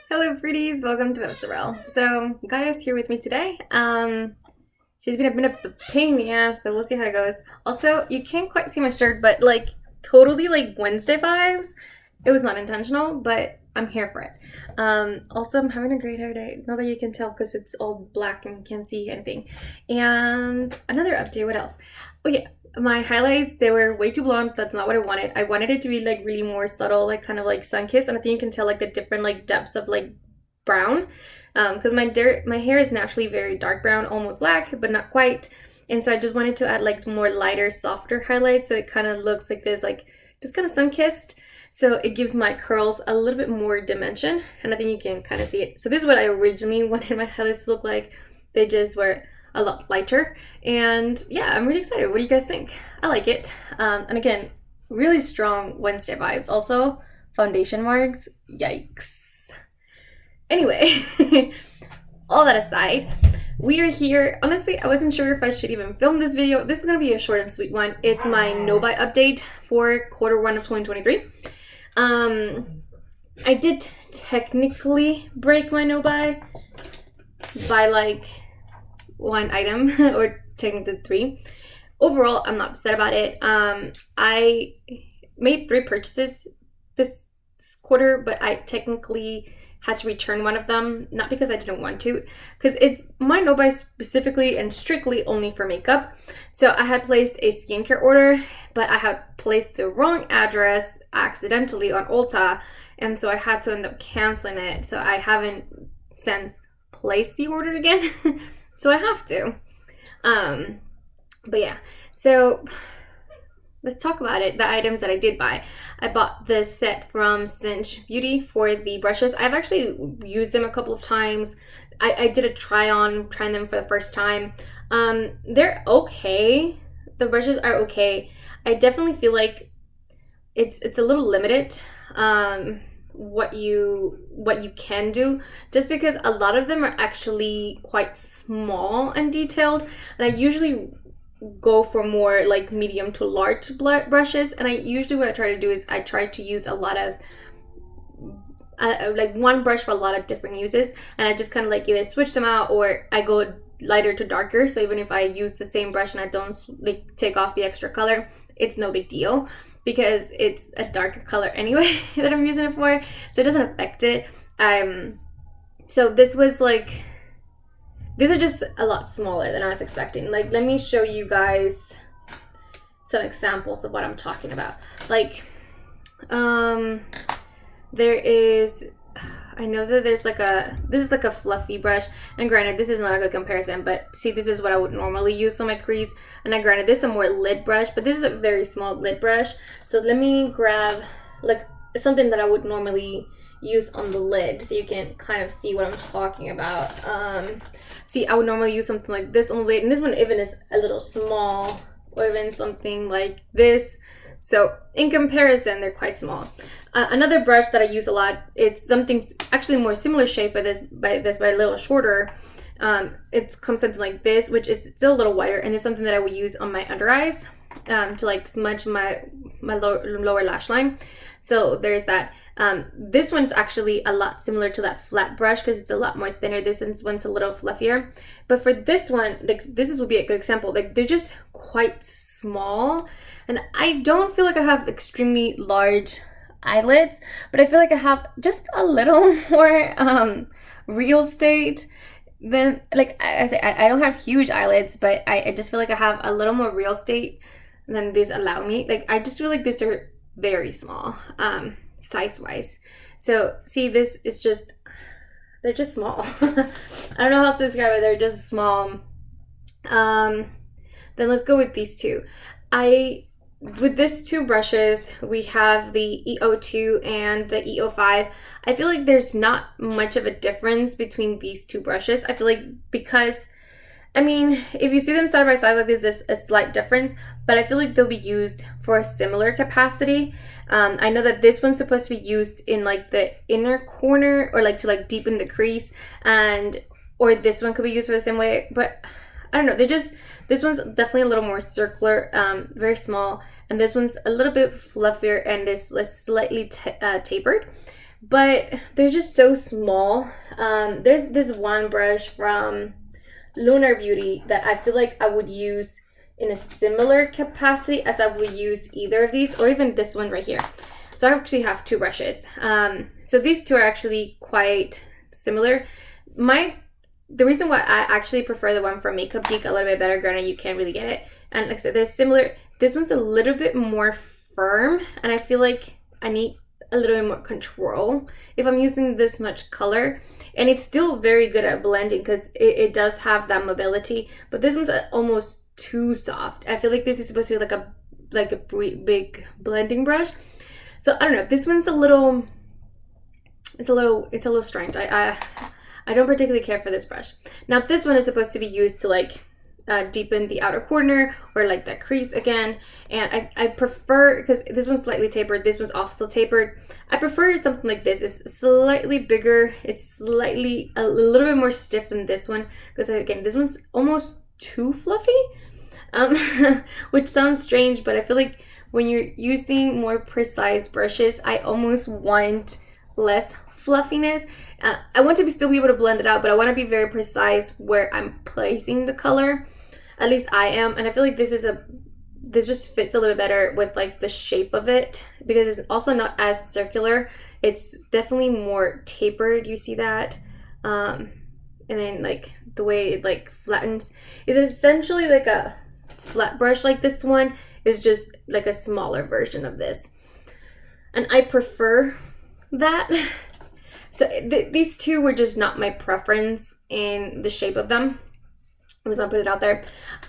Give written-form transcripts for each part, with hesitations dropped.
Hello, pretties. Welcome to Sorrel. So, Gaia's here with me today. She's been a bit of a pain in the ass, so we'll see how it goes. Also, you can't quite see my shirt, but totally Wednesday vibes. It was not intentional, but I'm here for it. Also, I'm having a great hair day. Not that you can tell because it's all black and you can't see anything. And another update. What else? Oh yeah, my highlights, they were way too blonde. That's not what I wanted. I wanted it to be really more subtle, kind of like sun kissed, and I think you can tell the different depths of brown, because my hair is naturally very dark brown, almost black but not quite, and so I just wanted to add more lighter, softer highlights, so it kind of looks like this, just kind of sun kissed, so it gives my curls a little bit more dimension, and I think you can kind of see it. So this is what I originally wanted my highlights to look like. They just were a lot lighter, and yeah, I'm really excited. What do you guys think? I like it. And again, really strong Wednesday vibes. Also, foundation marks, yikes. Anyway, all that aside, we are here. Honestly, I wasn't sure if I should even film this video. This is gonna be a short and sweet one. It's my no-buy update for Q1 of 2023. I did technically break my no-buy by one item or technically three. Overall, I'm not upset about it. I made 3 purchases this quarter, but I technically had to return one of them, not because I didn't want to, because it's my no buy specifically and strictly only for makeup. So I had placed a skincare order, but I had placed the wrong address accidentally on Ulta, and so I had to end up canceling it. So I haven't since placed the order again. So I have to. But yeah, so let's talk about it. The items that I did buy. I bought this set from Cinch Beauty for the brushes. I've actually used them a couple of times. I did a trying them for the first time. They're okay. The brushes are okay. I definitely feel like it's a little limited. What you can do, just because a lot of them are actually quite small and detailed, and I usually go for more medium to large brushes, and what I try to do is I try to use a lot of one brush for a lot of different uses, and I just kind of either switch them out or I go lighter to darker, so even if I use the same brush and I don't take off the extra color, it's no big deal because it's a darker color anyway that I'm using it for, so it doesn't affect it. So this was these are just a lot smaller than I was expecting. Let me show you guys some examples of what I'm talking about. There is, I know that there's this is a fluffy brush, and granted this is not a good comparison, but see, this is what I would normally use on my crease, and granted this is a more lid brush, but this is a very small lid brush. So let me grab something that I would normally use on the lid so you can kind of see what I'm talking about. See, I would normally use something like this on the lid, and this one even is a little small, or even something like this. So in comparison, they're quite small. Another brush that I use a lot, it's something actually more similar shape, but a little shorter. It comes something like this, which is still a little wider, and it's something that I would use on my under eyes to smudge my lower lash line. So there's that. This one's actually a lot similar to that flat brush because it's a lot more thinner. This one's a little fluffier. But for this one, this would be a good example. They're just quite small, and I don't feel like I have extremely large eyelids, but I feel like I have just a little more real estate than, I say, I don't have huge eyelids, but I just feel like I have a little more real estate than these allow me. I just feel like these are very small, size wise. So see, this is just, they're just small. I don't know how else to describe it. They're just small. Then let's go with these two. With these 2 brushes, we have the EO2 and the EO5. I feel like there's not much of a difference between these 2 brushes. I feel like because, if you see them side by side, there's a slight difference, but I feel like they'll be used for a similar capacity. I know that this one's supposed to be used in the inner corner, or to deepen the crease, or this one could be used for the same way, but I don't know. This one's definitely a little more circular, very small, and this one's a little bit fluffier and is slightly tapered. but they're just so small. There's this one brush from Lunar Beauty that I feel like I would use in a similar capacity as I would use either of these, or even this one right here. So I actually have two brushes. So these two are actually quite similar. The reason why I actually prefer the one from Makeup Geek a little bit better, granted you can't really get it, and like I said, they're similar. This one's a little bit more firm, and I feel like I need a little bit more control if I'm using this much color. And it's still very good at blending because it does have that mobility, but this one's almost too soft. I feel like this is supposed to be like a big blending brush. So I don't know, this one's a little strange. I don't particularly care for this brush. Now this one is supposed to be used to like deepen the outer corner or like that crease again, and I prefer, because this one's slightly tapered, this one's also tapered, I prefer something like this. It's slightly bigger, it's slightly a little bit more stiff than this one, because again this one's almost too fluffy, which sounds strange, but I feel like when you're using more precise brushes, I almost want less fluffiness. I want to still be able to blend it out, but I want to be very precise where I'm placing the color. At least I am, and I feel like this just fits a little bit better with like the shape of it, because it's also not as circular. It's definitely more tapered. You see that, and then like the way it like flattens is essentially like a flat brush. Like this one is just like a smaller version of this, and I prefer that. So these two were just not my preference in the shape of them. I'm just gonna put it out there.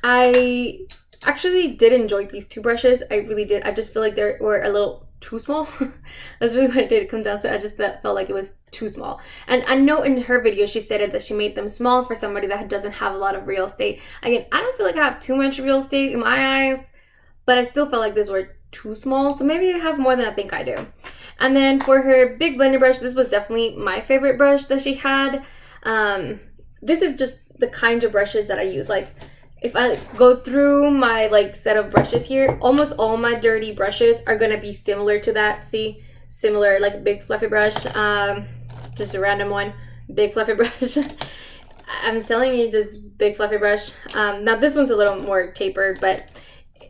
I actually did enjoy these two brushes. I really did. I just feel like they were a little too small. That's really what it did come down to. I just felt like it was too small. And I know in her video she said that she made them small for somebody that doesn't have a lot of real estate. Again, I don't feel like I have too much real estate in my eyes, but I still felt like these were too small. So maybe I have more than I think I do. And then for her big blender brush, this was definitely my favorite brush that she had. This is just the kinds of brushes that I use. Like if I go through my like set of brushes here, almost all my dirty brushes are gonna be similar to that. See, similar, like big fluffy brush, just a random one, big fluffy brush. I'm telling you, just big fluffy brush. Now this one's a little more tapered, but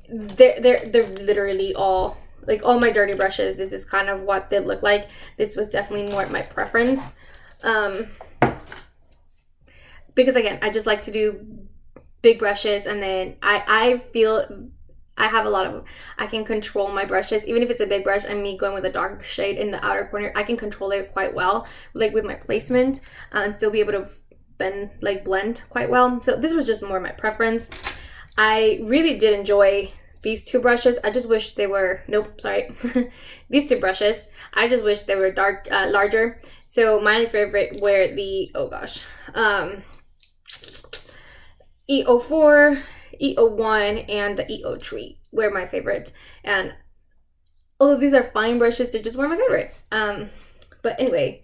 they're literally all, like all my dirty brushes, this is kind of what they look like. This was definitely more my preference. Because again, I just like to do big brushes, and then I feel I have a lot of, I can control my brushes. Even if it's a big brush and me going with a dark shade in the outer corner, I can control it quite well, like with my placement, and still be able to blend quite well. So this was just more my preference. I really did enjoy these two brushes. I just wish they were, nope, sorry. These two brushes, I just wish they were larger. So my favorite were the, oh gosh, E04, E01, and the E03 were my favorites. And although these are fine brushes, they just weren't my favorite. But anyway,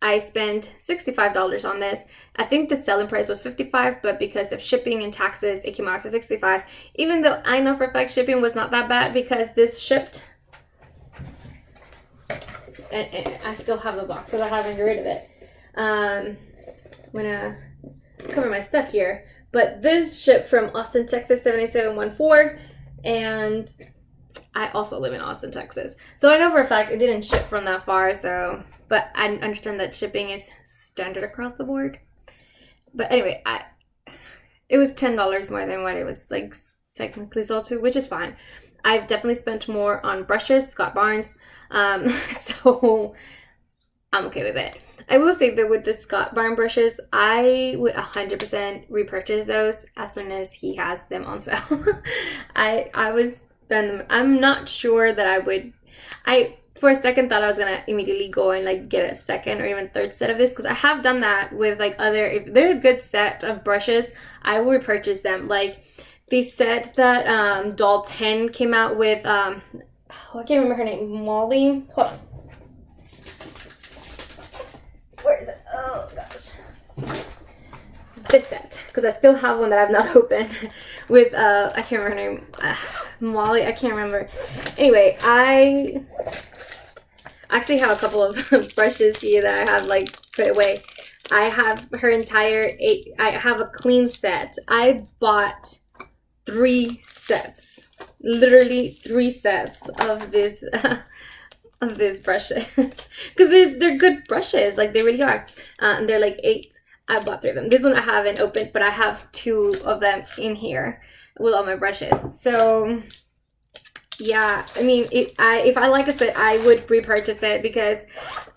I spent $65 on this. I think the selling price was $55, but because of shipping and taxes, it came out to $65. Even though I know for a fact shipping was not that bad, because this shipped, and I still have the box because I haven't got rid of it. I'm gonna cover my stuff here, but this shipped from Austin, Texas 78714, and I also live in Austin, Texas, so I know for a fact it didn't ship from that far. So, but I understand that shipping is standard across the board. But anyway, it was $10 more than what it was like technically sold to, which is fine. I've definitely spent more on brushes, Scott Barnes, so I'm okay with it. I will say that with the Scott Barnes brushes, I would 100% repurchase those as soon as he has them on sale. I would spend them. I'm not sure that I would. For a second thought I was gonna immediately go and like get a second or even third set of this, because I have done that with like other, if they're a good set of brushes, I will repurchase them. Like the set that Doll 10 came out with, I can't remember her name, Molly, hold on, where is it? Oh gosh, this set, because I still have one that I've not opened with I can't remember her name, Molly, I can't remember. Anyway, I I actually have a couple of brushes here that I have like put away. I have her entire I have a clean set. I bought 3 sets, literally 3 sets of this of these brushes because they're good brushes, like they really are. And they're like 8. I bought 3 of them. This one I haven't opened, but I have 2 of them in here with all my brushes. So yeah, I mean, if I like a set, I would repurchase it because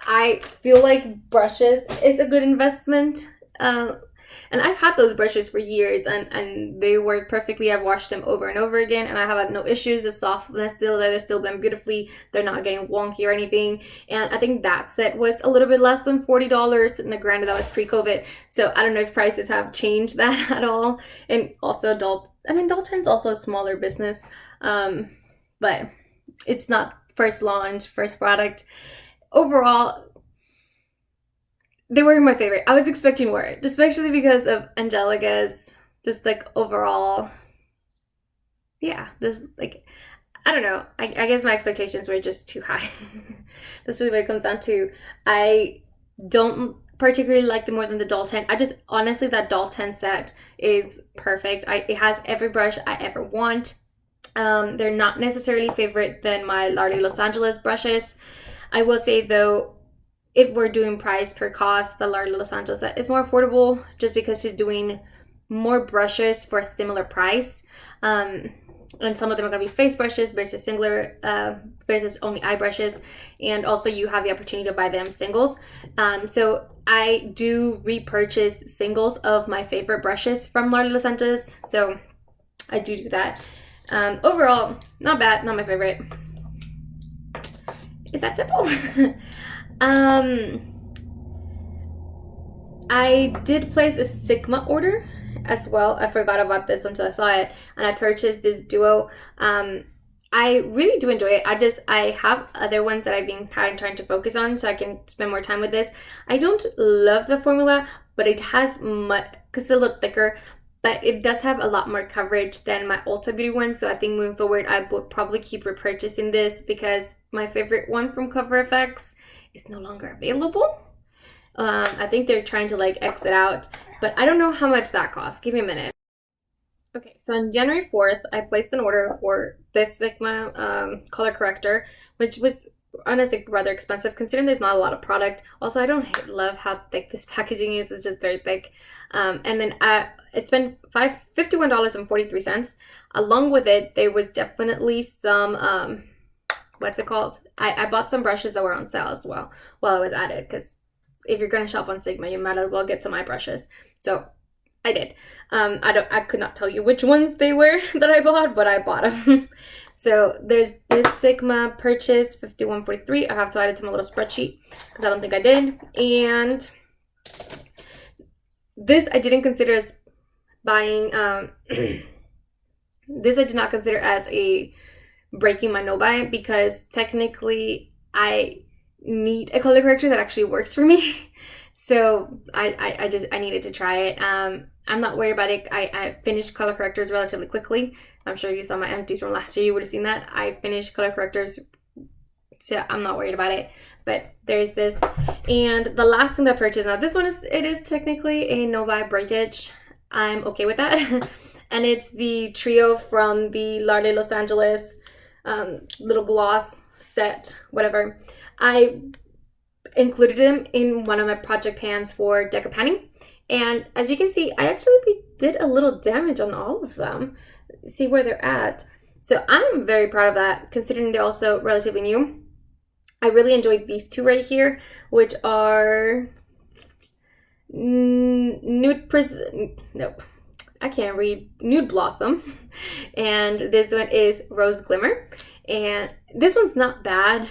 I feel like brushes is a good investment. And I've had those brushes for years, and they work perfectly. I've washed them over and over again, and I have had no issues. The softness still there, they still blend beautifully. They're not getting wonky or anything. And I think that set was a little bit less than $40. And granted, that was pre-COVID, so I don't know if prices have changed that at all. And also, Dalton's also a smaller business, but it's not first launch, first product. Overall, they were my favorite. I was expecting more, especially because of Angelica's just like overall, yeah, just like, I don't know. I guess my expectations were just too high. That's really what it comes down to. I don't particularly like them more than the Dalton. I just, honestly, that Dalton set is perfect. It has every brush I ever want. They're not necessarily favorite than my Lardy Los Angeles brushes. I will say though, if we're doing price per cost, the Lardy Los Angeles set is more affordable just because she's doing more brushes for a similar price. And some of them are going to be face brushes versus singular versus only eye brushes. And also you have the opportunity to buy them singles. So I do repurchase singles of my favorite brushes from Lardy Los Angeles. So I do that. Overall, not bad, not my favorite. Is that simple? I did place a Sigma order as well. I forgot about this until I saw it, and I purchased this duo. I really do enjoy it. I have other ones that I've been trying to focus on so I can spend more time with this. I don't love the formula, but it has much, because it's a little thicker, but it does have a lot more coverage than my Ulta Beauty one. So I think moving forward, I would probably keep repurchasing this because my favorite one from Cover FX is no longer available. I think they're trying to like exit out, but I don't know how much that costs. Give me a minute. Okay, so on January 4th, I placed an order for this Sigma color corrector, which was honestly rather expensive considering there's not a lot of product. Also, I don't love how thick this packaging is. It's just very thick. And then I spent $51.43. Along with it, there was definitely some, what's it called? I bought some brushes that were on sale as well while I was at it, because if you're going to shop on Sigma, you might as well get some eye brushes. So I did. I could not tell you which ones they were that I bought, but I bought them. So there's this Sigma purchase, $51.43. I have to add it to my little spreadsheet because I don't think I did. And this I didn't consider as buying. This I did not consider as a breaking my no buy because technically I need a color corrector that actually works for me. So I needed to try it. I'm not worried about it. I finished color correctors relatively quickly. I'm sure you saw my empties from last year. You would have seen that. I finished color correctors, so I'm not worried about it. But there's this. And the last thing that I purchased, now this one is technically a no buy breakage. I'm okay with that. And it's the trio from the Lardy Los Angeles little gloss set, whatever. I included them in one of my project pans for deco panning, and as you can see, I actually did a little damage on all of them. See where they're at. So I'm very proud of that considering they're also relatively new. I really enjoyed these two right here, which are Nude Blossom, and this one is Rose Glimmer. And this one's not bad.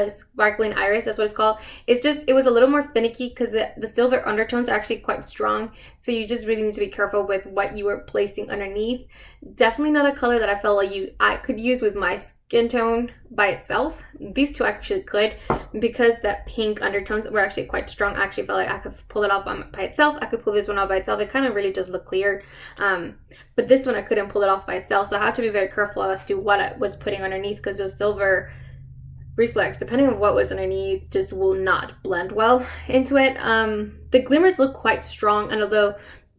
Sparkling Iris, that's what it's called. It's just, it was a little more finicky because the silver undertones are actually quite strong. So you just really need to be careful with what you are placing underneath. Definitely not a color that I felt like I could use with my skin tone by itself. These two actually could, because the pink undertones were actually quite strong. I actually felt like I could pull it off by itself. I could pull this one off by itself. It kind of really does look clear. But this one I couldn't pull it off by itself. So I have to be very careful as to what I was putting underneath because those silver reflex, depending on what was underneath, just will not blend well into it. The glimmers look quite strong, and although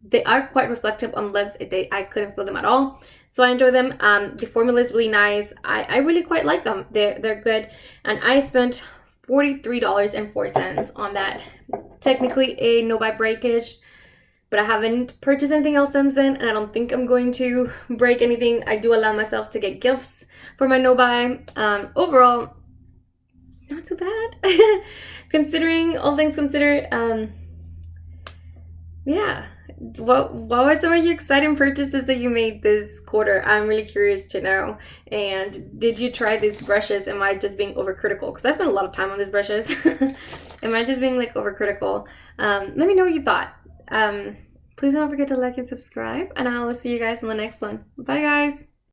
they are quite reflective on lips, I couldn't feel them at all. So I enjoy them. The formula is really nice. I really quite like them. They're good. And I spent $43.04 on that. Technically a no buy breakage, but I haven't purchased anything else since then, and I don't think I'm going to break anything. I do allow myself to get gifts for my no buy. Overall, not too bad. Considering all things considered. Yeah. What were some of your exciting purchases that you made this quarter? I'm really curious to know. And did you try these brushes? Am I just being overcritical? Because I spent a lot of time on these brushes. Am I just being like overcritical? Let me know what you thought. Please don't forget to like and subscribe, and I will see you guys in the next one. Bye guys.